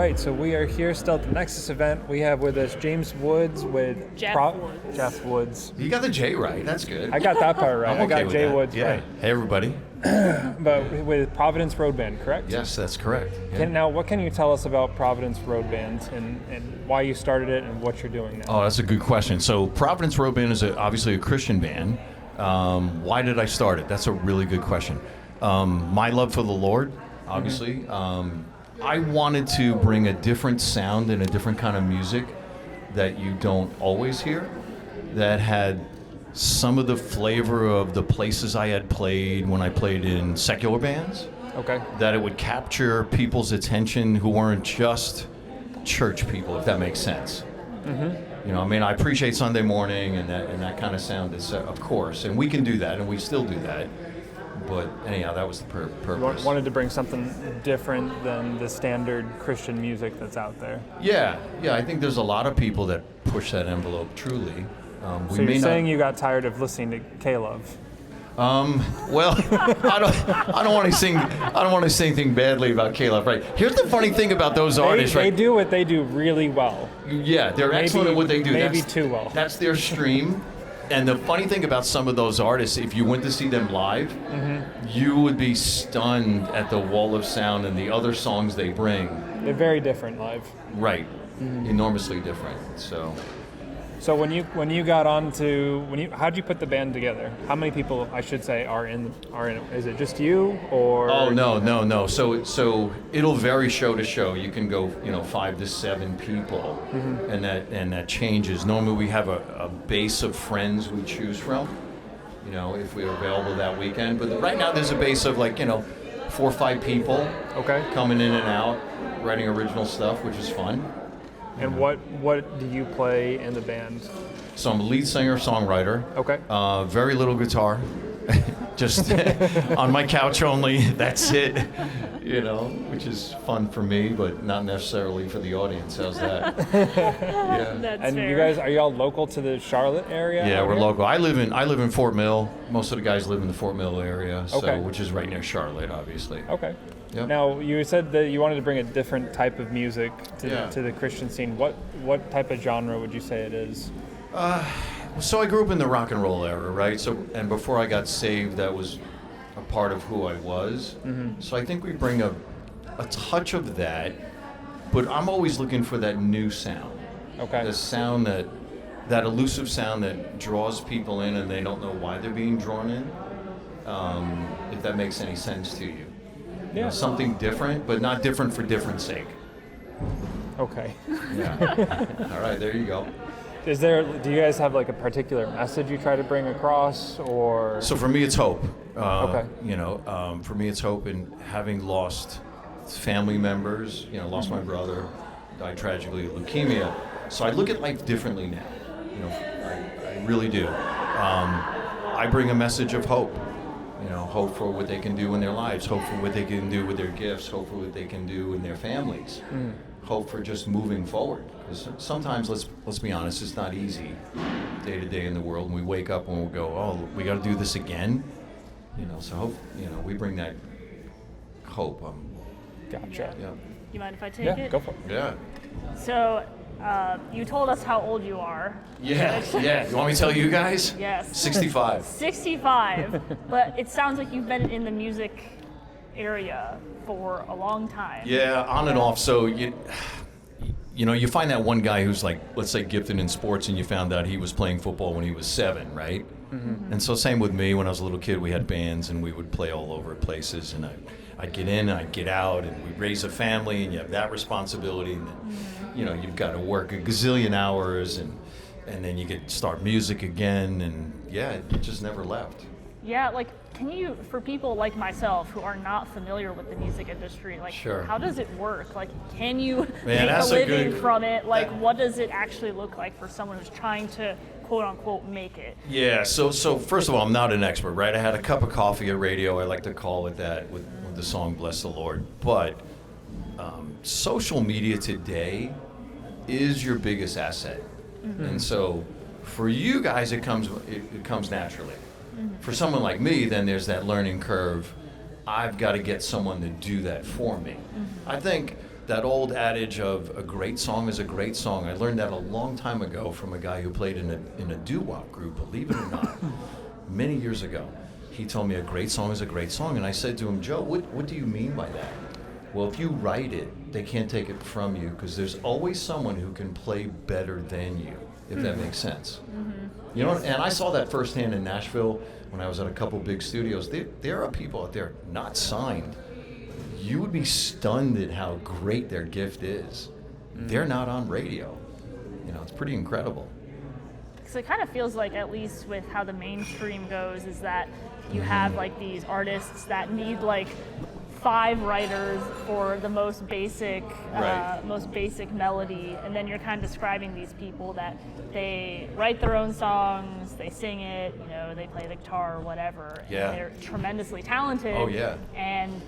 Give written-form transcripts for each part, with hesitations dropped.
right, so we are here still at the Nexus event. We have with us James Woods with Jeff Woods. You got the J right. That's good. I got that part right. I'm okay I got Jay that. Woods yeah. right. Hey, everybody. But with Providence Road Band, correct? Yes, that's correct. Yeah. Now, what can you tell us about Providence Road Band and why you started it and what you're doing now? Oh, that's a good question. So Providence Road Band is obviously a Christian band. Why did I start it? That's a really good question. My love for the Lord, obviously. Mm-hmm. I wanted to bring a different sound and a different kind of music that you don't always hear, that had some of the flavor of the places I had played when I played in secular bands. Okay. That it would capture people's attention who weren't just church people, if that makes sense. Mm-hmm. You know, I mean, I appreciate Sunday morning and that kind of sound, is, of course, and we can do that, and we still do that. But anyhow, that was the purpose. Wanted to bring something different than the standard Christian music that's out there. Yeah, I think there's a lot of people that push that envelope, truly. So you're saying you got tired of listening to K-Love? Well, I don't want to say anything badly about K-Love, right? Here's the funny thing about those artists, right? They do what they do really well. Yeah, they're excellent at what they do. Maybe too well. That's their stream. And the funny thing about some of those artists, if you went to see them live, mm-hmm. you would be stunned at the wall of sound and the other songs they bring. They're very different live. Right, enormously different. So when you got how'd you put the band together? How many people, I should say, are in it? Is it just you, or? Oh no. So it'll vary show to show. You can go 5 to 7 people, mm-hmm. and that changes. Normally we have a base of friends we choose from, if we're available that weekend. But right now there's a base of 4 or 5 people. Okay. Coming in and out, writing original stuff, which is fun. And what do you play in the band? So I'm a lead singer, songwriter. Okay. Very little guitar, just on my couch only. That's it, which is fun for me, but not necessarily for the audience. How's that? Yeah. That's fair. You guys, are y'all local to the Charlotte area? Yeah, we're local. I live in Fort Mill. Most of the guys live in the Fort Mill area, which is right near Charlotte, obviously. Okay. Yep. Now, you said that you wanted to bring a different type of music to the Christian scene. What type of genre would you say it is? So I grew up in the rock and roll era, right? And before I got saved, that was a part of who I was. Mm-hmm. So I think we bring a touch of that, but I'm always looking for that new sound. Okay. The sound that elusive sound that draws people in and they don't know why they're being drawn in, if that makes any sense to you. Yeah. Something different, but not different for difference sake. Okay. Yeah. All right, there you go. Do you guys have a particular message you try to bring across, or? So for me, it's hope. Okay. For me, it's hope in having lost family members. Lost my brother, died tragically of leukemia. So I look at life differently now. I really do. I bring a message of hope. Hope for what they can do in their lives, hope for what they can do with their gifts, hope for what they can do in their families, hope for just moving forward. Because sometimes, let's be honest, it's not easy day to day in the world, and we wake up and we'll go, oh, we got to do this again. So hope, we bring that hope. Gotcha. Yeah. You mind if I take it? Yeah, go for it. Yeah. So, you told us how old you are. Yeah. You want me to tell you guys? Yes. 65. 65. But it sounds like you've been in the music area for a long time. Yeah, on and off. So you find that one guy who's let's say gifted in sports, and you found out he was playing football when he was 7, right? Mm-hmm. And so same with me. When I was a little kid, we had bands and we would play all over places, and I'd get in, I'd get out, and we'd raise a family, and you have that responsibility, and then, you've got to work a gazillion hours, and then you get start music again, and it just never left. Yeah, can you, for people like myself who are not familiar with the music industry, sure. How does it work? Can you make a living from it? What does it actually look like for someone who's trying to quote unquote make it? Yeah, so first of all, I'm not an expert, right? I had a cup of coffee at radio, I like to call it that, with the song Bless the Lord. But social media today is your biggest asset. Mm-hmm. And so for you guys, it comes naturally. Mm-hmm. For someone like me, then there's that learning curve. I've got to get someone to do that for me. Mm-hmm. I think that old adage of a great song is a great song. I learned that a long time ago from a guy who played in a doo-wop group, believe it or not, many years ago. He told me a great song is a great song, and I said to him, Joe, what do you mean by that? Well, if you write it, they can't take it from you because there's always someone who can play better than you, if that makes sense. Mm-hmm. You know, and I saw that firsthand in Nashville when I was at a couple big studios. There are people out there not signed. You would be stunned at how great their gift is. They're not on radio. You know, it's pretty incredible. So it kind of feels like, at least with how the mainstream goes, is that you have like these artists that need like 5 writers for the most basic melody, and then you're kind of describing these people that they write their own songs, they sing it, you know, they play the guitar or whatever. Yeah. And they're tremendously talented. Oh yeah. And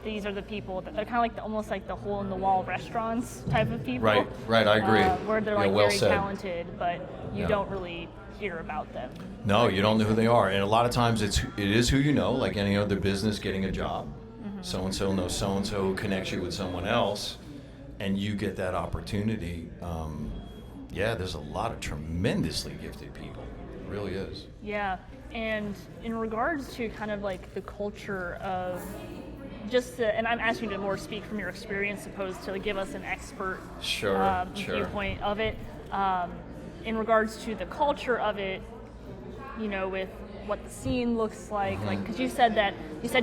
these are the people that they're kind of like almost like the hole in the wall restaurants type of people. Right, I agree. Where they're like well very said. talented, but you don't really hear about them. No, you don't know who they are, and a lot of times it is who you know, like any other business, getting a job. So and so knows so and so, who connects you with someone else, and you get that opportunity. There's a lot of tremendously gifted people. It really is. Yeah, and in regards to kind of like the culture of and I'm asking you to more speak from your experience, opposed to give us an expert Sure. viewpoint of it. In regards to the culture of it, you know, with what the scene looks like, because you said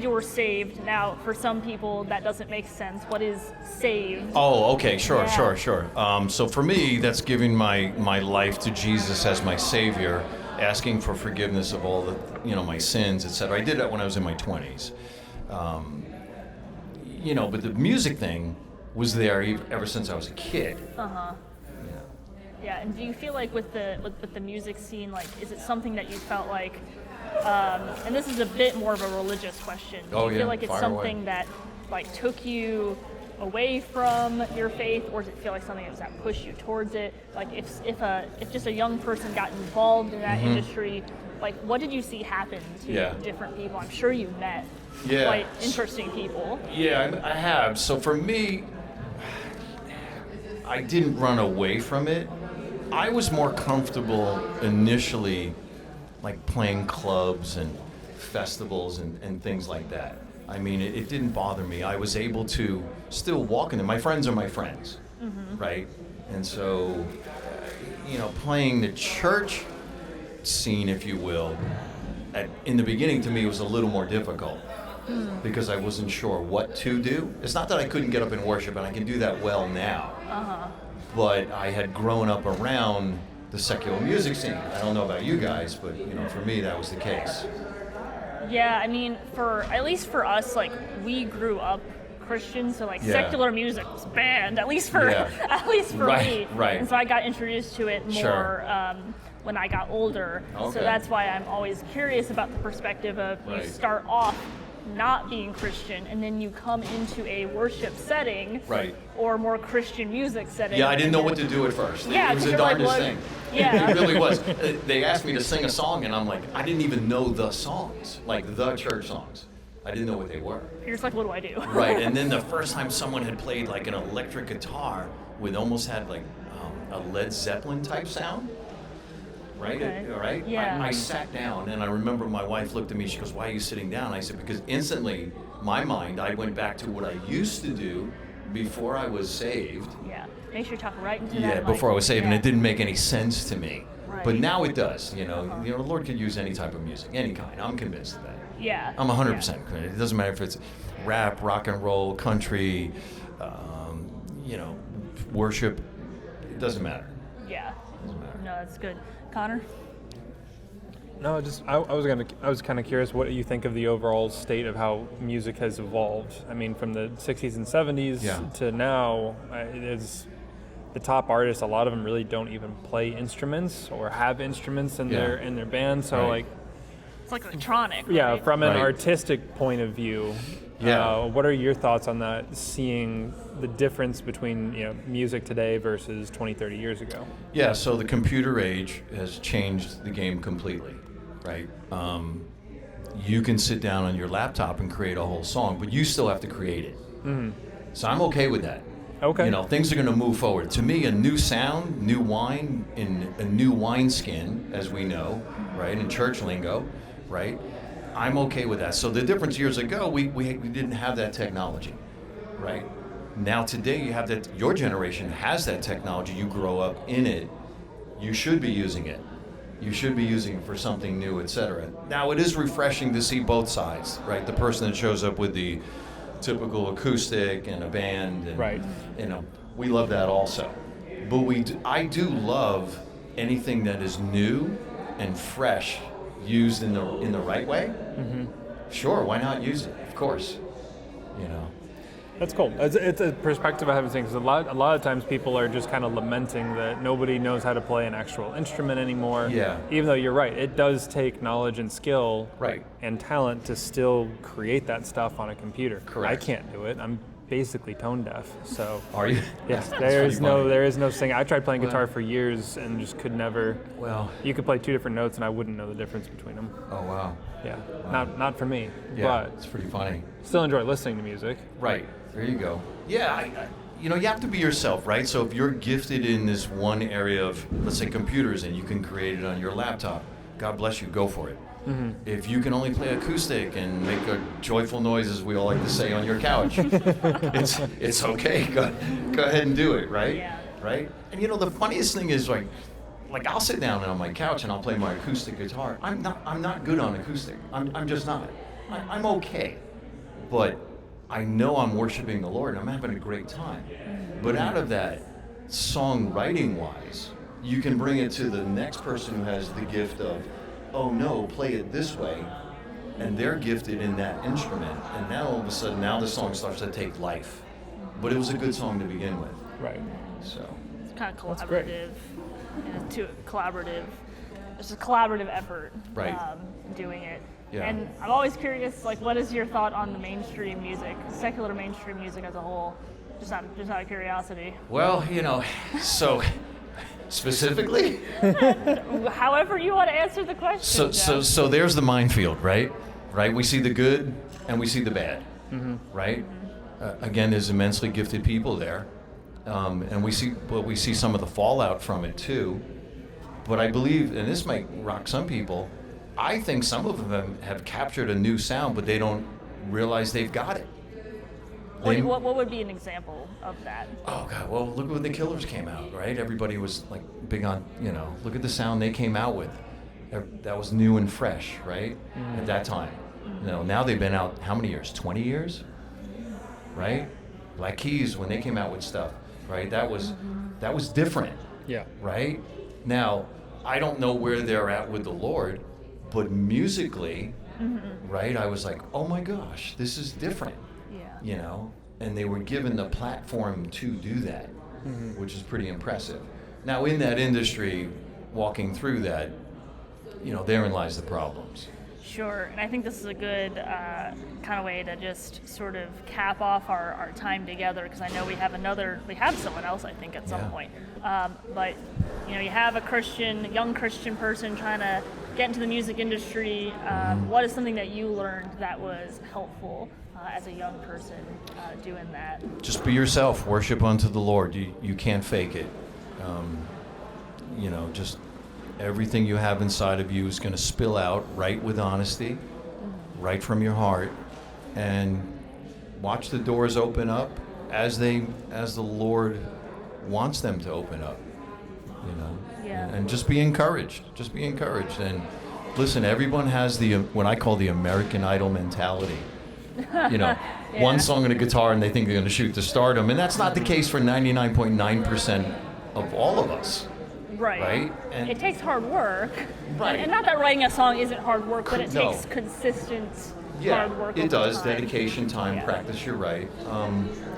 you were saved. Now, for some people, that doesn't make sense. What is saved? Oh, okay, sure. Yeah. So for me, that's giving my life to Jesus as my Savior, asking for forgiveness of all the, my sins, etc. I did that when I was in my 20s. But the music thing was there ever since I was a kid. Yeah, and do you feel like with the music scene, like, is it something that you felt like, and this is a bit more of a religious question, do you feel like it's something that like took you away from your faith, or does it feel like something that pushed you towards it? Like if just a young person got involved in that industry, like what did you see happen to different people? I'm sure you met quite interesting people. Yeah, I have. So for me, I didn't run away from it. I was more comfortable initially, like playing clubs and festivals and things like that. I mean, it didn't bother me. I was able to still walk in them. My friends are my friends, right? And so, playing the church scene, if you will, in the beginning to me was a little more difficult because I wasn't sure what to do. It's not that I couldn't get up and worship, and I can do that well now. But I had grown up around the secular music scene. I don't know about you guys, but for me that was the case. Yeah, I mean, at least for us, like, we grew up Christian, so like secular music was banned, at least for me. Right. And so I got introduced to it more when I got older. Okay. So that's why I'm always curious about the perspective of you start off not being Christian, and then you come into a worship setting, or more Christian music setting. Yeah, I didn't know what to do at first. Yeah, it was the darndest thing. Yeah, it really was. They asked me to sing a song, and I'm like, I didn't even know the songs, like the church songs. I didn't know what they were. You're just like, what do I do? Right, and then the first time someone had played like an electric guitar with almost had like a Led Zeppelin type sound. Right? Okay. Right? Yeah. I sat down, and I remember my wife looked at me, she goes, why are you sitting down? I said, because instantly, my mind, I went back to what I used to do before I was saved. Yeah, make sure you talk right into that. Yeah, before I was saved, and it didn't make any sense to me. Right. But now it does, the Lord could use any type of music, any kind. I'm convinced of that. Yeah. I'm 100% convinced. It doesn't matter if it's rap, rock and roll, country, worship. It doesn't matter. Yeah. It doesn't matter. No, that's good. Connor? No, I was kind of curious what you think of the overall state of how music has evolved. I mean, from the 60s and 70s to now, the top artists, a lot of them really don't even play instruments or have instruments in their band. So it's like electronic. Yeah, right? from an artistic point of view, what are your thoughts on that, seeing the difference between music today versus 20, 30 years ago? Yeah, so the computer age has changed the game completely, right? You can sit down on your laptop and create a whole song, but you still have to create it. So I'm okay with that. Okay. You know, things are going to move forward. To me, a new sound, new wine, in a new wineskin, as we know, right, in church lingo, right? I'm okay with that. So the difference years ago, we didn't have that technology, right? Now today you have that, your generation has that technology, you grow up in it, you should be using it. You should be using it for something new, etc. Now it is refreshing to see both sides, right? The person that shows up with the typical acoustic and a band, and, right. You know, we love that also. But I do love anything that is new and fresh, used in the right way. Mm-hmm. Sure, why not use it? Of course, you know. That's cool. It's a perspective I haven't seen, because a lot of times people are just kind of lamenting that nobody knows how to play an actual instrument anymore. Yeah. Even though you're right, it does take knowledge and skill, right, and talent to still create that stuff on a computer. Correct. I can't do it. I'm basically tone deaf. So. Are you? Yes. There is no singing. I tried playing guitar for years and just could never. Well. You could play two different notes and I wouldn't know the difference between them. Oh wow. Yeah. Wow. Not for me. Yeah. But it's pretty funny. Still enjoy listening to music. Right. There you go. Yeah, you know, you have to be yourself, right? So if you're gifted in this one area of, let's say, computers, and you can create it on your laptop, God bless you, go for it. Mm-hmm. If you can only play acoustic and make a joyful noise, as we all like to say, on your couch, it's okay. Go ahead and do it, right? Yeah. Right? And you know, the funniest thing is like I'll sit down on my couch and I'll play my acoustic guitar. I'm not good on acoustic. I'm just not. I'm okay, but I know I'm worshiping the Lord and I'm having a great time. But out of that, songwriting-wise, you can bring it to the next person who has the gift of, oh no, play it this way, and they're gifted in that instrument, and now all of a sudden, now the song starts to take life. But it was a good song to begin with. Right. So. It's kind of collaborative. It's a collaborative effort. Right. Doing it. Yeah. And I'm always curious, like, what is your thought on the mainstream music, secular mainstream music as a whole? Just out of curiosity. Well, you know, so specifically. However you want to answer the question. So there's the minefield, right? Right. We see the good and we see the bad. Mm-hmm. Right. Mm-hmm. Again, there's immensely gifted people there, and we see some of the fallout from it too. But I believe, and this might rock some people, I think some of them have captured a new sound, but they don't realize they've got it. What would be an example of that? Oh God! Well, look when the Killers came out, right? Everybody was like big on, you know, look at the sound they came out with. That was new and fresh, right? At that time. You know, now they've been out how many years? 20 years, right? Black Keys, when they came out with stuff, right? That was different. Yeah. Right? Now, I don't know where they're at with the Lord, but musically, right? I was like, oh my gosh, this is different. You know, and they were given the platform to do that, which is pretty impressive. Now, in that industry, walking through that, you know, therein lies the problems. Sure, and I think this is a good kind of way to just sort of cap off our time together, because I know we have someone else, I think, at some point. But, you know, you have a young Christian person trying to get into the music industry. What is something that you learned that was helpful as a young person doing that? Just be yourself. Worship unto the Lord. You can't fake it. You know, just everything you have inside of you is going to spill out right with honesty, right from your heart, and watch the doors open up as the Lord wants them to open up. You know, and just be encouraged. Just be encouraged. And listen, everyone has what I call the American Idol mentality. You know, one song and a guitar and they think they're going to shoot to stardom. And that's not the case for 99.9% of all of us. Right? And it takes hard work. Right. And not that writing a song isn't hard work, but it takes consistent hard work. It does. Time. Dedication, time, practice, you're right.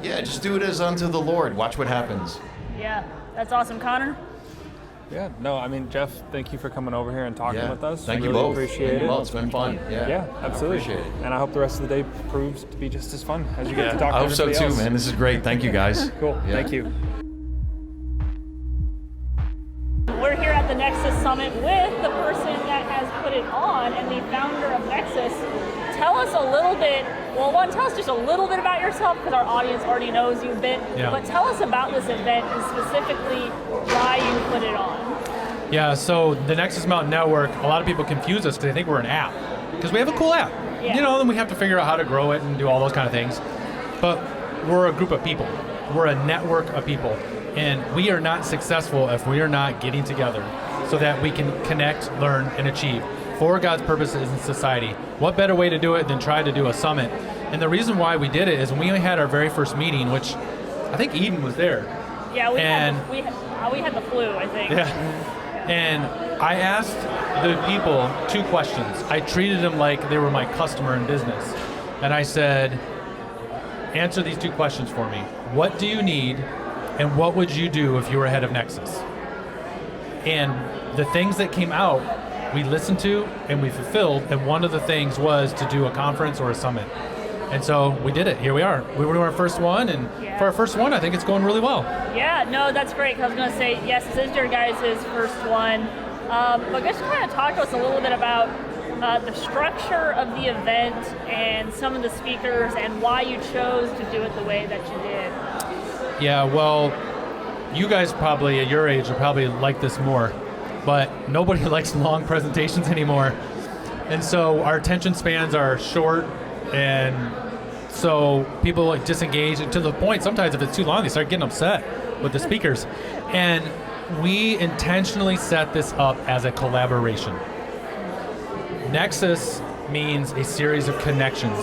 Just do it as unto the Lord. Watch what happens. Yeah, that's awesome. Connor? Yeah, no, I mean, Jeff, thank you for coming over here and talking with us. Thank you really both. Appreciate it. Well, it's been fun. Yeah, absolutely. I appreciate it. And I hope the rest of the day proves to be just as fun as you get to talk to I hope so everybody too, else. man. This is great. Thank you, guys. Cool. Yeah. Thank you. We're here at the Nexus Summit with the person that has put it on and the founder of Nexus. tell us a little bit, tell us just a little bit about yourself, because our audience already knows you a bit, but tell us about this event and specifically why you put it on. Yeah, so the Nexus Mountain Network, a lot of people confuse us because they think we're an app, because we have a cool app. Yeah. Then we have to figure out how to grow it and do all those kind of things. But we're a group of people. We're a network of people. And we are not successful if we are not getting together so that we can connect, learn, and achieve for God's purposes in society. What better way to do it than try to do a summit? And the reason why we did it is when we had our very first meeting, which I think Eden was there. Yeah, we had the flu, I think. Yeah. And I asked the people 2 questions. I treated them like they were my customer in business. And I said, answer these 2 questions for me. What do you need, and what would you do if you were head of Nexus? And the things that came out, we listened to and we fulfilled, and one of the things was to do a conference or a summit. And so we did it. Here we are. We were our first one, and for our first one, I think it's going really well. Yeah, no, that's great, because I was going to say, yes, this is your guys' first one. But just kind of talk to us a little bit about the structure of the event and some of the speakers and why you chose to do it the way that you did. Yeah, well, you guys probably at your age will probably like this more, but nobody likes long presentations anymore. And so our attention spans are short, and so people disengage to the point sometimes if it's too long, they start getting upset with the speakers. And we intentionally set this up as a collaboration. Nexus means a series of connections.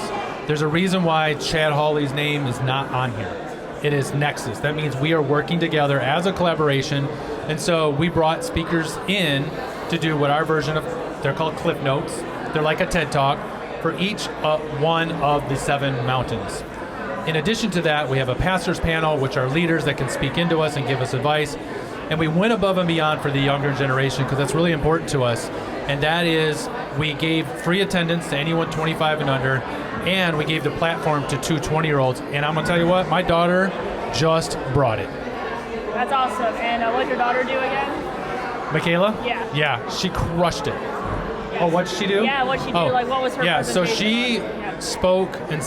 There's a reason why Chad Hawley's name is not on here. It is Nexus. That means we are working together as a collaboration. And so we brought speakers in to do what our version of, they're called Cliff Notes. They're like a TED Talk for each one of the 7 mountains. In addition to that, we have a pastors panel, which are leaders that can speak into us and give us advice. And we went above and beyond for the younger generation because that's really important to us. And that is, we gave free attendance to anyone 25 and under, and we gave the platform to 2 20-year-olds. And I'm gonna tell you what, my daughter just brought it. That's awesome. And what did your daughter do again? Michaela? Yeah. Yeah, she crushed it. Yes. Oh, what did she do? Yeah, what she do? Like, what was her presentation? So she spoke and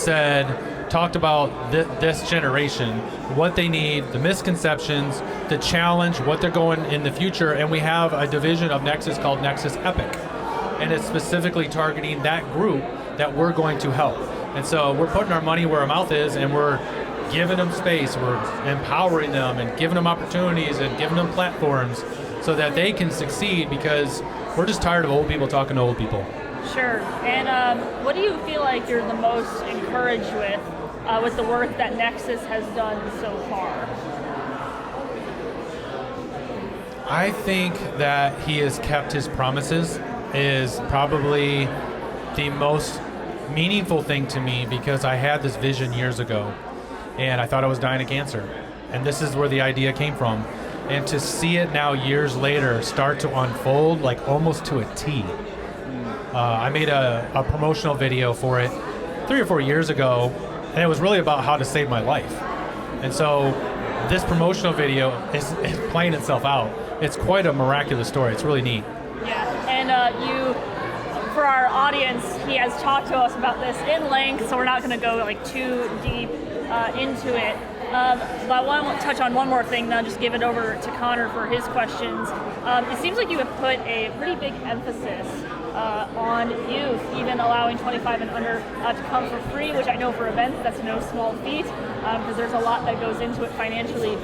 talked about this generation, what they need, the misconceptions, the challenge, what they're going in the future, and we have a division of Nexus called Nexus Epic, and it's specifically targeting that group that we're going to help. And so we're putting our money where our mouth is, and we're giving them space, we're empowering them and giving them opportunities and giving them platforms so that they can succeed, because we're just tired of old people talking to old people. Sure. And what do you feel like you're the most encouraged with the work that Nexus has done so far? I think that he has kept his promises is probably the most meaningful thing to me, because I had this vision years ago and I thought I was dying of cancer. And this is where the idea came from. And to see it now years later start to unfold like almost to a T. I made a promotional video for it 3 or 4 years ago, and it was really about how to save my life. And so this promotional video is playing itself out. It's quite a miraculous story. It's really neat. Yeah, and for our audience, he has talked to us about this in length, so we're not going to go like too deep into it. But I want to touch on one more thing, then just give it over to Connor for his questions. It seems like you have put a pretty big emphasis on youth, even allowing 25 and under to come for free, which I know for events that's no small feat, because there's a lot that goes into it financially.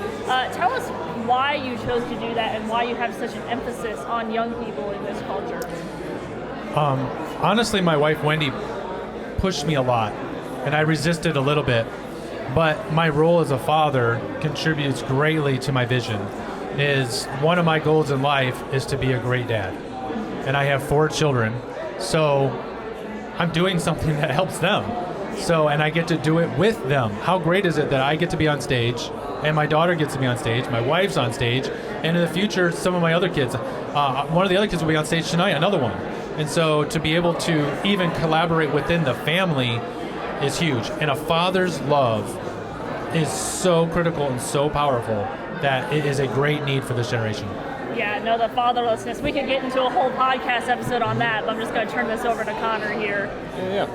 Tell us why you chose to do that and why you have such an emphasis on young people in this culture. Honestly, my wife Wendy pushed me a lot, and I resisted a little bit, but my role as a father contributes greatly to my vision. Is one of my goals in life is to be a great dad. And I have 4 children, so I'm doing something that helps them. So, and I get to do it with them. How great is it that I get to be on stage, and my daughter gets to be on stage, my wife's on stage, and in the future, some of my other kids, one of the other kids will be on stage tonight, another one. And so to be able to even collaborate within the family is huge. And a father's love is so critical and so powerful that it is a great need for this generation. Yeah, no, the fatherlessness. We could get into a whole podcast episode on that, but I'm just going to turn this over to Connor here. Yeah.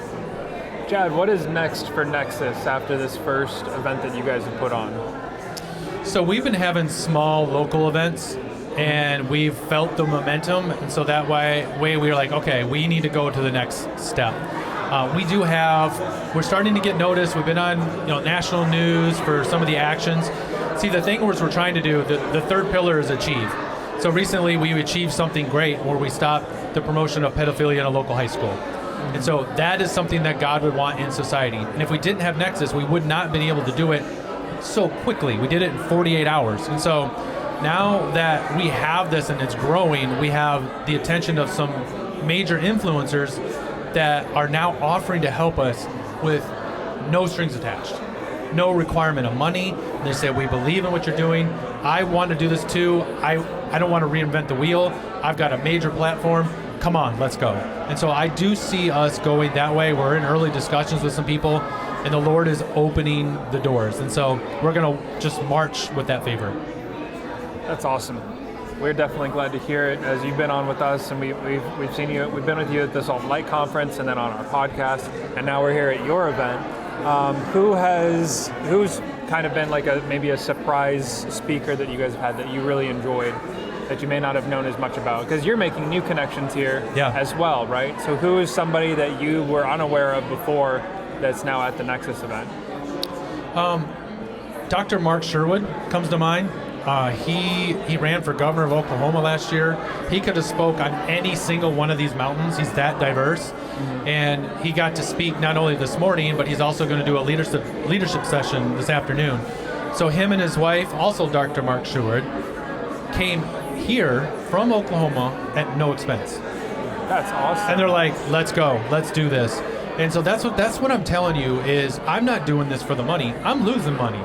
Chad, what is next for Nexus after this first event that you guys have put on? So we've been having small local events, and we've felt the momentum, and so that way we were like, okay, we need to go to the next step. We're starting to get noticed. We've been on national news for some of the actions. See, the thing was we're trying to do, the third pillar is achieve. So recently we achieved something great where we stopped the promotion of pedophilia in a local high school. And so that is something that God would want in society. And if we didn't have Nexus, we would not have been able to do it so quickly. We did it in 48 hours. And so now that we have this and it's growing, we have the attention of some major influencers that are now offering to help us with no strings attached, no requirement of money. They say, we believe in what you're doing. I want to do this too. I don't want to reinvent the wheel. I've got a major platform. Come on, let's go. And so I do see us going that way. We're in early discussions with some people, and the Lord is opening the doors. And so we're going to just march with that favor. That's awesome. We're definitely glad to hear it as you've been on with us, and we've seen you. We've been with you at the Salt and Light conference, and then on our podcast, and now we're here at your event. Who's kind of been like maybe a surprise speaker that you guys have had that you really enjoyed, that you may not have known as much about? Because you're making new connections here as well, right? So who is somebody that you were unaware of before that's now at the Nexus event? Dr. Mark Sherwood comes to mind. He ran for governor of Oklahoma last year. He could have spoke on any single one of these mountains. He's that diverse. Mm-hmm. And he got to speak not only this morning, but he's also going to do a leadership session this afternoon. So him and his wife, also Dr. Mark Sherwood, came here from Oklahoma at no expense. That's awesome. And they're like, let's go, let's do this. And so that's what I'm telling you is I'm not doing this for the money. I'm losing money,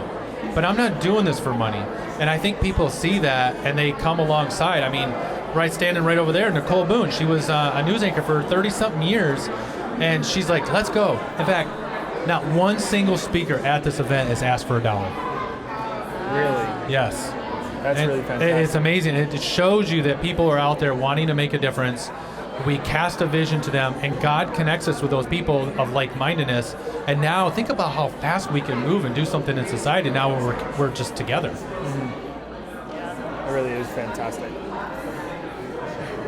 but I'm not doing this for money. And I think people see that and they come alongside. I mean, standing right over there, Nicole Boone, she was a news anchor for 30-something years, and she's like, let's go. In fact, not one single speaker at this event has asked for $1. Really? Yes. That's really fantastic. It's amazing. It shows you that people are out there wanting to make a difference. We cast a vision to them, and God connects us with those people of like-mindedness. And now think about how fast we can move and do something in society now when we're just together. Mm-hmm. Yeah. It really is fantastic.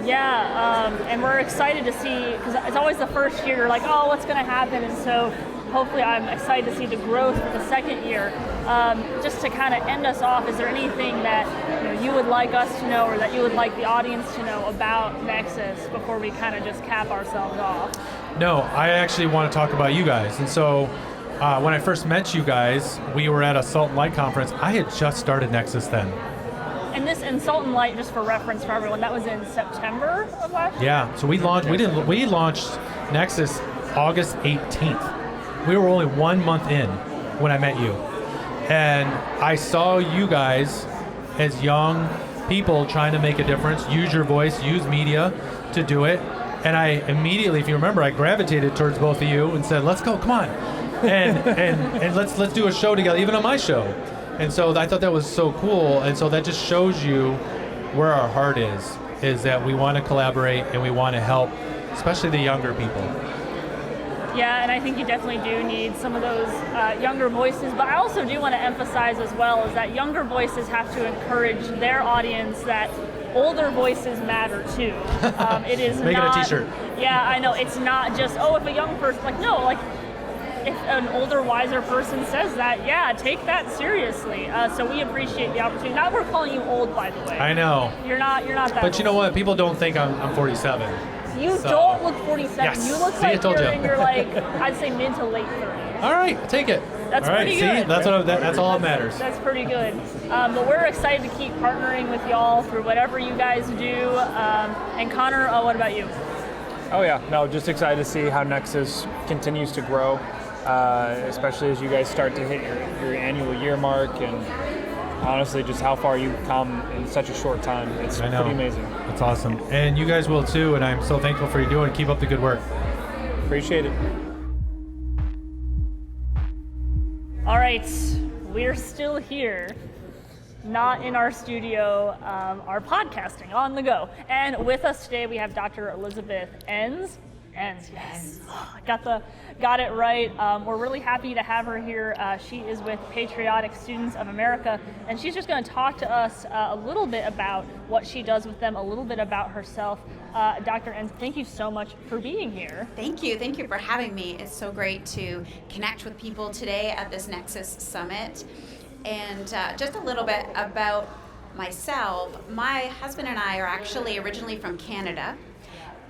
Yeah, and we're excited to see, because it's always the first year, you're like, oh, what's going to happen? And so hopefully I'm excited to see the growth for the second year. Just to kind of end us off, is there anything that you would like us to know or that you would like the audience to know about Nexus before we kind of just cap ourselves off? No, I actually want to talk about you guys. And so when I first met you guys, we were at a Salt and Light conference. I had just started Nexus then. And Salt and Light, just for reference for everyone, that was in September of last year? Yeah, so we launched Nexus August 18th. We were only 1 month in when I met you. And I saw you guys as young people trying to make a difference, use your voice, use media to do it. And I immediately, if you remember, I gravitated towards both of you and said, let's go, come on. And let's do a show together, even on my show. And so I thought that was so cool. And so that just shows you where our heart is that we want to collaborate and we want to help, especially the younger people. Yeah, and I think you definitely do need some of those younger voices. But I also do want to emphasize as well is that younger voices have to encourage their audience that older voices matter too. It is Make not, it a t-shirt. Yeah, I know. It's not just, if a young person, if an older, wiser person says that, yeah, take that seriously. So we appreciate the opportunity. Not we're calling you old, by the way. I know. You're not that But old. you know what? People don't think I'm 47. You don't look 47. Yes. You look like you're in your I'd say mid to late 30s. All right, I'll take it. That's all right, pretty see? good. That's all that matters. That's pretty good. But we're excited to keep partnering with y'all through whatever you guys do. And Connor, what about you? Oh yeah, no, just excited to see how Nexus continues to grow, especially as you guys start to hit your annual year mark, and honestly, just how far you've come in such a short time. It's pretty amazing. It's awesome. And you guys will too, and I'm so thankful for you doing. Keep up the good work. Appreciate it. All right, we're still here, not in our studio, our podcasting on the go. And with us today, we have Dr. Elizabeth Enns. Enns, yes. Got it right. We're really happy to have her here. She is with Patriotic Students of America, and she's just going to talk to us a little bit about what she does with them, a little bit about herself. Dr. Enns, thank you so much for being here. Thank you for having me. It's so great to connect with people today at this Nexus Summit. And just a little bit about myself. My husband and I are actually originally from Canada,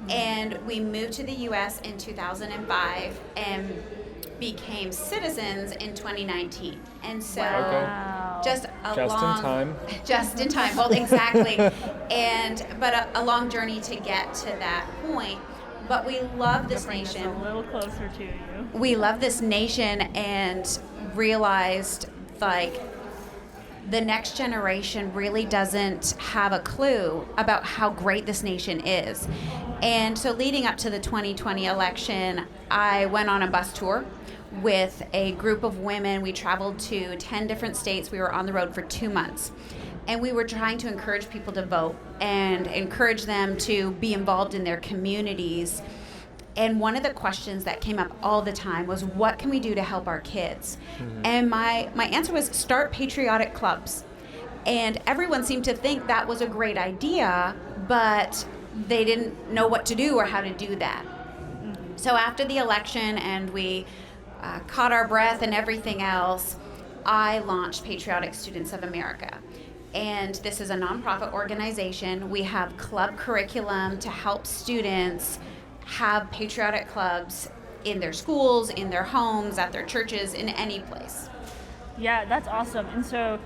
and we moved to the U.S. in 2005 and became citizens in 2019. And so just in time. Just in time. Well, exactly. But a long journey to get to that point. But we love this nation. A little closer to you. We love this nation and realized like the next generation really doesn't have a clue about how great this nation is. And so leading up to the 2020 election, I went on a bus tour with a group of women. We traveled to 10 different states. We were on the road for 2 months. And we were trying to encourage people to vote and encourage them to be involved in their communities. And one of the questions that came up all the time was, what can we do to help our kids? Mm-hmm. And my answer was, start patriotic clubs. And everyone seemed to think that was a great idea, but they didn't know what to do or how to do that. Mm-hmm. So after the election and we caught our breath and everything else, I launched Patriotic Students of America. And this is a nonprofit organization. We have club curriculum to help students have patriotic clubs in their schools, in their homes, at their churches, in any place. Yeah, that's awesome. And so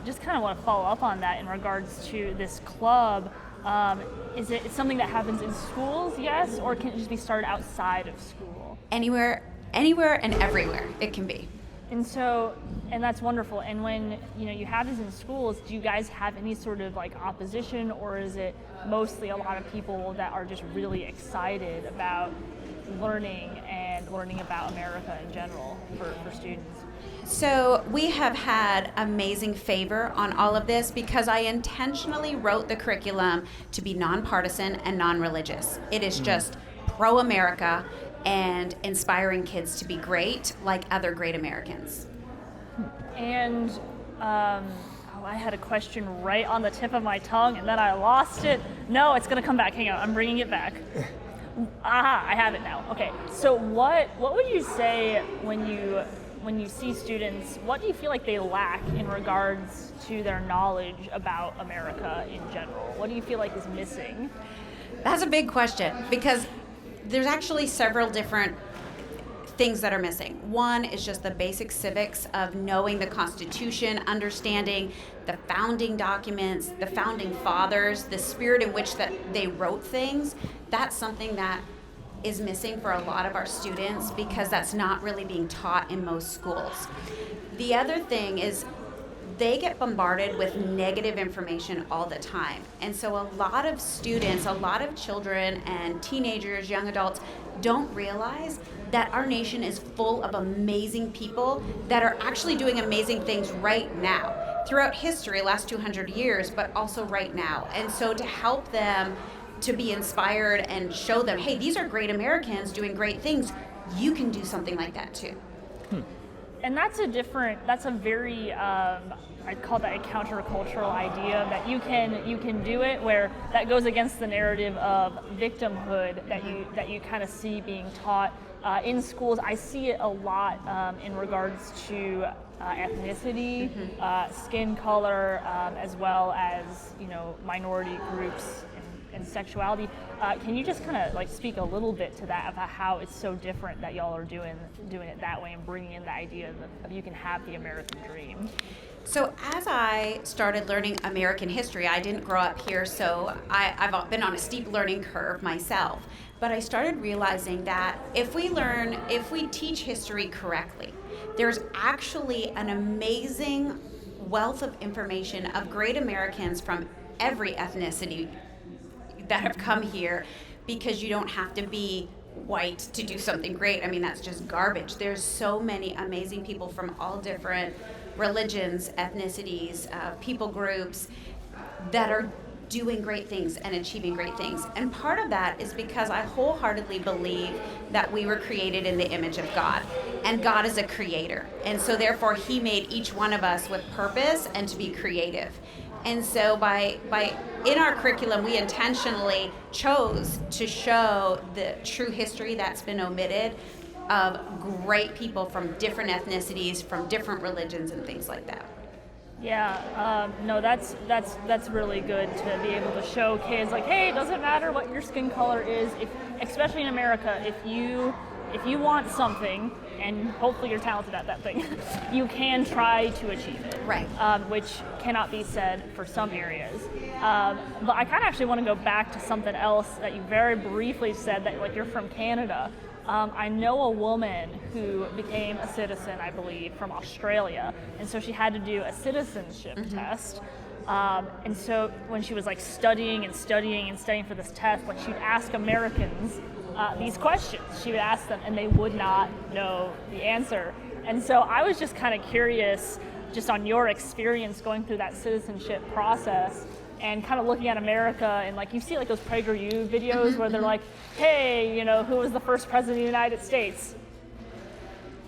just kind of want to follow up on that in regards to this club. Is it something that happens in schools, yes, or can it just be started outside of school? Anywhere and everywhere it can be. And so, and that's wonderful. And when you have these in schools, do you guys have any sort of like opposition, or is it mostly a lot of people that are just really excited about learning about America in general for students? So we have had amazing favor on all of this because I intentionally wrote the curriculum to be nonpartisan and non-religious. It is just pro-America and inspiring kids to be great like other great Americans. And I had a question right on the tip of my tongue and then I lost it. No, it's going to come back. Hang on, I'm bringing it back. Aha, I have it now. Okay, so what would you say when you see students, what do you feel like they lack in regards to their knowledge about America in general? What do you feel like is missing? That's a big question because there's actually several different things that are missing. One is just the basic civics of knowing the Constitution, understanding the founding documents, the founding fathers, the spirit in which that they wrote things. That's something that is missing for a lot of our students because that's not really being taught in most schools. The other thing is they get bombarded with negative information all the time. And so a lot of students, a lot of children and teenagers, young adults don't realize that our nation is full of amazing people that are actually doing amazing things right now, throughout history, last 200 years, but also right now. And so to help them to be inspired and show them, hey, these are great Americans doing great things, you can do something like that too. And that's a very, I'd call that a countercultural idea that you can do it, where that goes against the narrative of victimhood that you kind of see being taught in schools. I see it a lot in regards to ethnicity, skin color, as well as minority groups and sexuality. Can you just kind of like speak a little bit to that about how it's so different that y'all are doing it that way and bringing in the idea of you can have the American dream? So as I started learning American history, I didn't grow up here, so I've been on a steep learning curve myself. But I started realizing that if we teach history correctly, there's actually an amazing wealth of information of great Americans from every ethnicity that have come here, because you don't have to be white to do something great. I mean, that's just garbage. There's so many amazing people from all different religions, ethnicities, people groups that are doing great things and achieving great things. And part of that is because I wholeheartedly believe that we were created in the image of God, and God is a creator. And so therefore he made each one of us with purpose and to be creative. And so by in our curriculum, we intentionally chose to show the true history that's been omitted of great people from different ethnicities, from different religions and things like that. Yeah, no, that's really good to be able to show kids like, hey, it doesn't matter what your skin color is, especially in America, if you want something, and hopefully you're talented at that thing, you can try to achieve it. Right. Which cannot be said for some areas. But I kind of actually want to go back to something else that you very briefly said, that like you're from Canada. I know a woman who became a citizen, I believe, from Australia, and so she had to do a citizenship test. And so when she was like studying for this test, like she'd ask Americans these questions. She would ask them, and they would not know the answer. And so I was just kind of curious, just on your experience going through that citizenship process, and kind of looking at America, and like you see like those PragerU videos where they're like, hey, you know, who was the first president of the United States?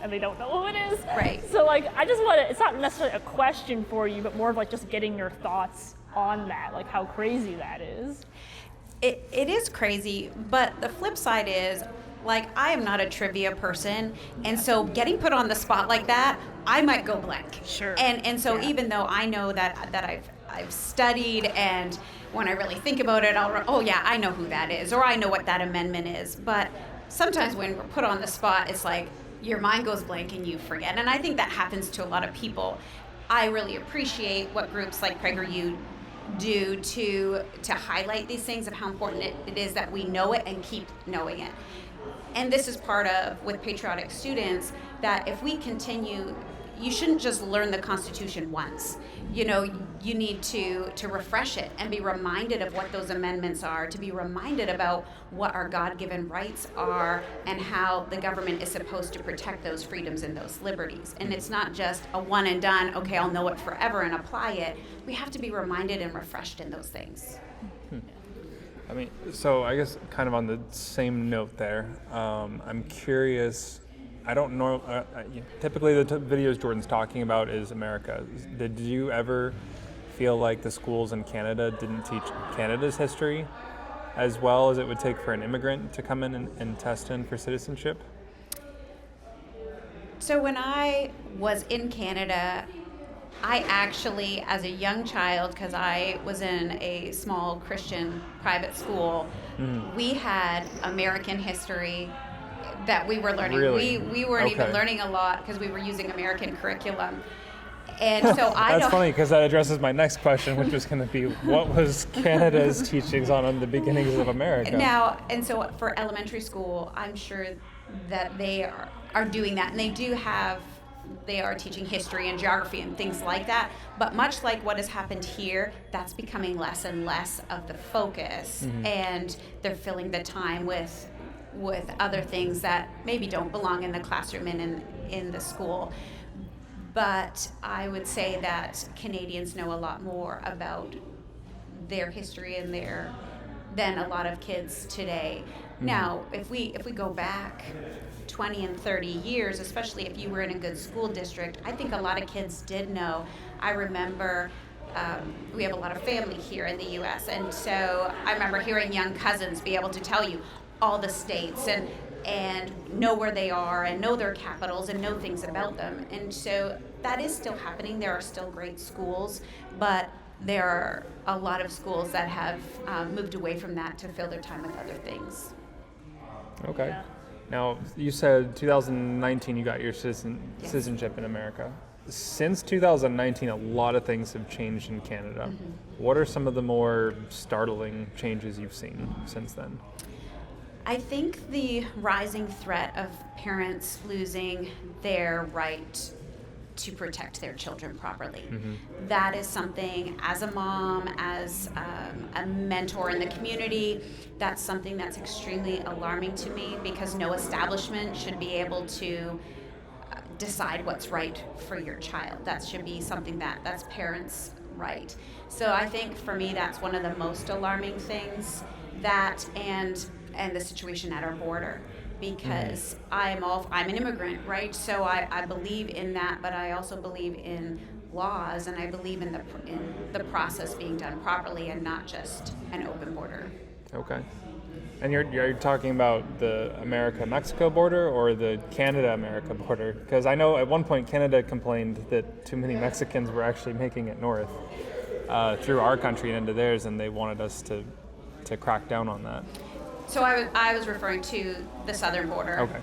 And they don't know who it is. Right. So like, I just want to, it's not necessarily a question for you, but more of like just getting your thoughts on that, like how crazy that is. It is crazy, but the flip side is, like, I am not a trivia person, and so getting put on the spot like that, I might go blank. Sure. And so even though I know that I've studied, and when I really think about it, I know who that is, or I know what that amendment is. But sometimes when we're put on the spot, it's like your mind goes blank and you forget. And I think that happens to a lot of people. I really appreciate what groups like PragerU do to highlight these things, of how important it is that we know it and keep knowing it. And this is part of, with Patriotic students, that if we continue, you shouldn't just learn the Constitution once. You know, you need to refresh it and be reminded of what those amendments are, to be reminded about what our God-given rights are and how the government is supposed to protect those freedoms and those liberties. And it's not just a one and done, okay, I'll know it forever and apply it. We have to be reminded and refreshed in those things. I mean, so I guess kind of on the same note there, I'm curious. I don't know. Typically, the videos Jordan's talking about is America. Did you ever feel like the schools in Canada didn't teach Canada's history as well as it would take for an immigrant to come in and test in for citizenship? So when I was in Canada, I actually, as a young child, because I was in a small Christian private school, we had American history that we were learning. Really? We weren't even learning a lot because we were using American curriculum. And so That's funny, because that addresses my next question, which was going to be, what was Canada's teachings on the beginnings of America? Now, and so for elementary school, I'm sure that they are doing that, and they are teaching history and geography and things like that. But much like what has happened here, that's becoming less and less of the focus, and they're filling the time with other things that maybe don't belong in the classroom and in the school. But I would say that Canadians know a lot more about their history and than a lot of kids today. Now, if we go back 20 and 30 years, especially if you were in a good school district, I think a lot of kids did know. I remember we have a lot of family here in the U.S., and so I remember hearing young cousins be able to tell you all the states and know where they are and know their capitals and know things about them. And so that is still happening. There are still great schools, but there are a lot of schools that have moved away from that to fill their time with other things. Okay. Yeah. Now, you said 2019 you got your citizenship in America. Since 2019, a lot of things have changed in Canada. What are some of the more startling changes you've seen since then? I think the rising threat of parents losing their right to protect their children properly. That is something, as a mom, as a mentor in the community, that's something that's extremely alarming to me, because no establishment should be able to decide what's right for your child. That should be something that's parents' right. So I think for me that's one of the most alarming things, that and the situation at our border, because I'm an immigrant, right? So I believe in that, but I also believe in laws, and I believe in the process being done properly and not just an open border. Okay. And you're talking about the America-Mexico border or the Canada-America border? Because I know at one point Canada complained that too many Mexicans were actually making it north through our country and into theirs, and they wanted us to crack down on that. So I was referring to the southern border. Okay.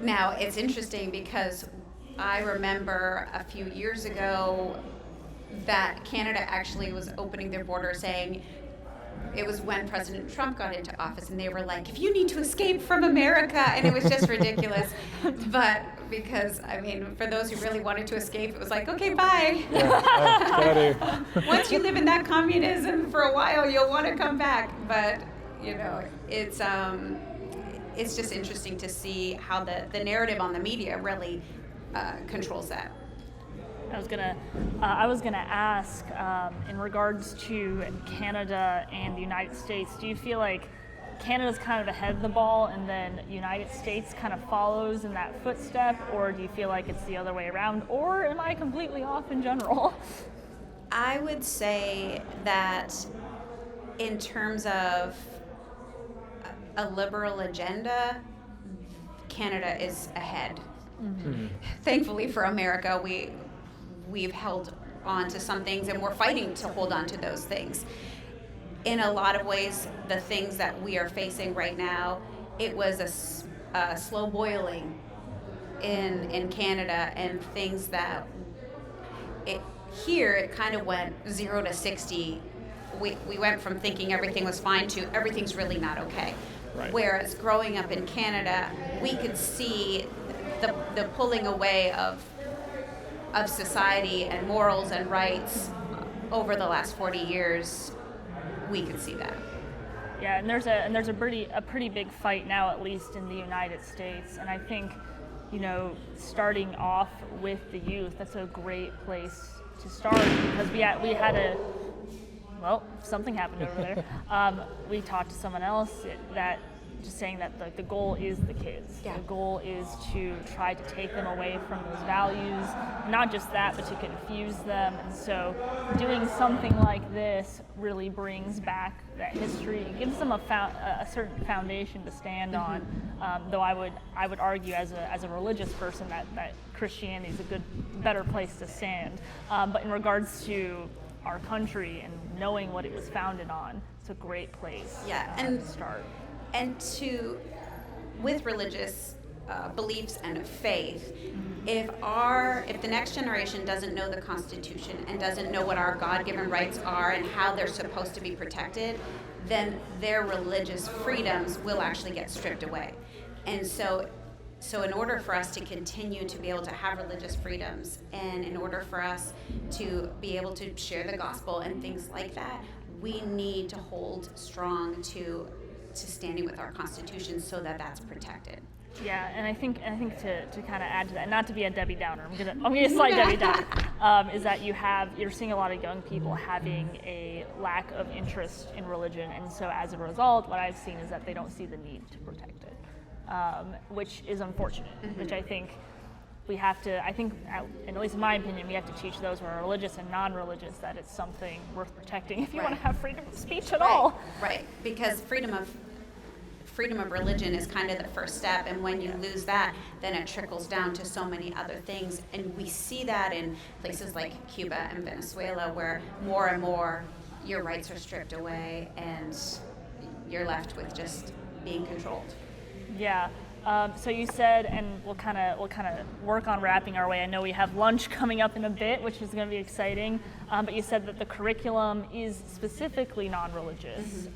Now, it's interesting because I remember a few years ago that Canada actually was opening their border, saying, it was when President Trump got into office, and they were like, if you need to escape from America, and it was just ridiculous. But because, I mean, for those who really wanted to escape, it was like, okay, bye. Yeah, Once you live in that communism for a while, you'll want to come back. But, you know, it's just interesting to see how the narrative on the media really controls that. I was gonna ask, in regards to Canada and the United States, do you feel like Canada's kind of ahead of the ball and then United States kind of follows in that footstep, or do you feel like it's the other way around, or am I completely off in general? I would say that in terms of a liberal agenda, Canada is ahead. Mm-hmm. Thankfully for America, we've held on to some things, and we're fighting to hold on to those things. In a lot of ways, the things that we are facing right now, it was a slow boiling in Canada, and things that here it kind of went 0 to 60. We went from thinking everything was fine to everything's really not okay. Right. Whereas growing up in Canada, we could see the pulling away of society and morals and rights over the last 40 years. We could see that. Yeah, and there's a pretty big fight now, at least in the United States, and I think, you know, starting off with the youth, that's a great place to start, because we had something happened over there. We talked to someone else that just saying that the goal is the kids. Yeah. The goal is to try to take them away from those values, not just that, but to confuse them. And so doing something like this really brings back that history. It gives them a certain foundation to stand on. Though I would argue as a religious person that Christianity is a better place to stand. But in regards to our country and knowing what it was founded on, it's a great place to start. And with religious beliefs and faith, if the next generation doesn't know the Constitution and doesn't know what our God-given rights are and how they're supposed to be protected, then their religious freedoms will actually get stripped away. And so in order for us to continue to be able to have religious freedoms, and in order for us to be able to share the gospel and things like that, we need to hold strong to standing with our Constitution so that that's protected. Yeah, and I think to kind of add to that, not to be a Debbie Downer, I'm gonna slide Debbie down, is that you're seeing a lot of young people having a lack of interest in religion, and so as a result, what I've seen is that they don't see the need to protect it, which is unfortunate. Which I think we have to, and at least in my opinion, we have to teach those who are religious and non-religious that it's something worth protecting if you want to have freedom of speech at all. Right, because freedom of religion is kind of the first step, and when you lose that, then it trickles down to so many other things. And we see that in places like Cuba and Venezuela, where more and more your rights are stripped away and you're left with just being controlled. Yeah. So you said, and we'll kind of work on wrapping our way. I know we have lunch coming up in a bit, which is going to be exciting. But you said that the curriculum is specifically non-religious,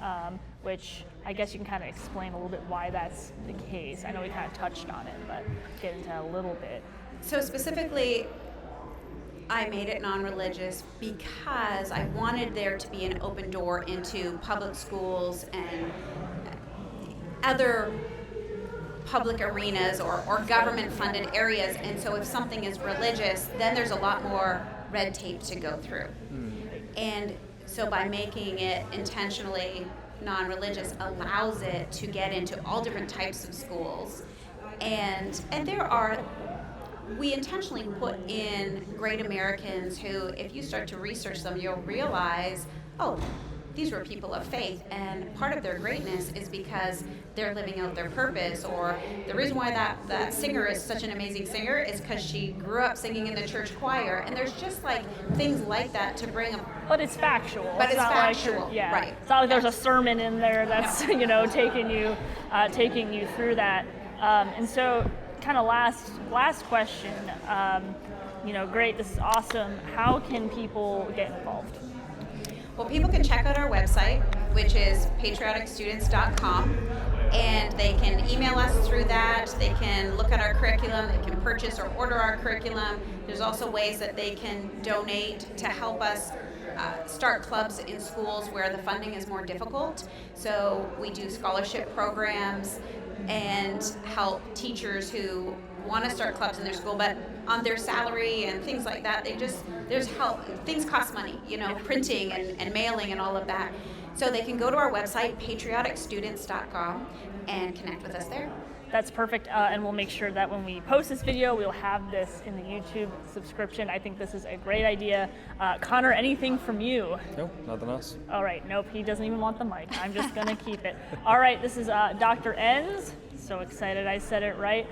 which I guess you can kind of explain a little bit why that's the case. I know we kind of touched on it, but get into a little bit. So specifically, I made it non-religious because I wanted there to be an open door into public schools and other public arenas or government-funded areas. And so if something is religious, then there's a lot more red tape to go through. And so by making it intentionally non-religious allows it to get into all different types of schools. And we intentionally put in great Americans who, if you start to research them, you'll realize, oh, these were people of faith, and part of their greatness is because they're living out their purpose. Or the reason why that singer is such an amazing singer is because she grew up singing in the church choir. And there's just like things like that to bring them. But it's factual. But it's not factual, like yeah. right? It's not like there's a sermon in there that's No. taking you through that. And so, kind of last question. Great. This is awesome. How can people get involved? Well, people can check out our website, which is patrioticstudents.com, and they can email us through that. They can look at our curriculum. They can purchase or order our curriculum. There's also ways that they can donate to help us start clubs in schools where the funding is more difficult. So we do scholarship programs and help teachers who want to start clubs in their school, but on their salary and things like that, there's help. Things cost money, printing and mailing and all of that. So they can go to our website, patrioticstudents.com, and connect with us there. That's perfect, and we'll make sure that when we post this video, we'll have this in the YouTube subscription. I think this is a great idea. Connor, anything from you? Nope, nothing else. All right, nope, he doesn't even want the mic. I'm just gonna keep it. All right, this is Dr. Enns. So excited I said it right.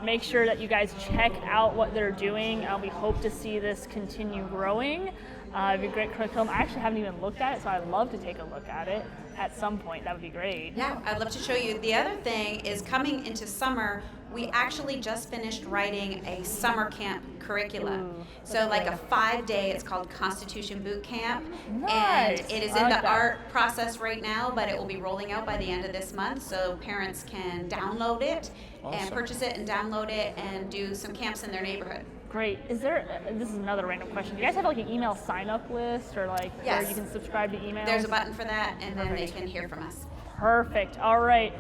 Make sure that you guys check out what they're doing. We hope to see this continue growing. It'd be a great curriculum. I actually haven't even looked at it, so I'd love to take a look at it at some point. That would be great. Yeah, I'd love to show you. The other thing is, coming into summer, we actually just finished writing a summer camp curriculum. So like a 5-day, it's called Constitution Boot Camp. Nice. And it is in the art process right now, but it will be rolling out by the end of this month, so parents can download it and purchase it and download it and do some camps in their neighborhood. Great. This is another random question. Do you guys have like an email sign-up list or like where you can subscribe to emails? There's a button for that, and then they can hear from us. Perfect. All right.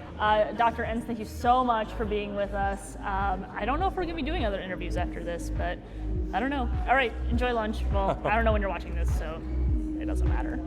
Dr. Enns, thank you so much for being with us. I don't know if we're going to be doing other interviews after this, but I don't know. All right. Enjoy lunch. Well, I don't know when you're watching this, so it doesn't matter.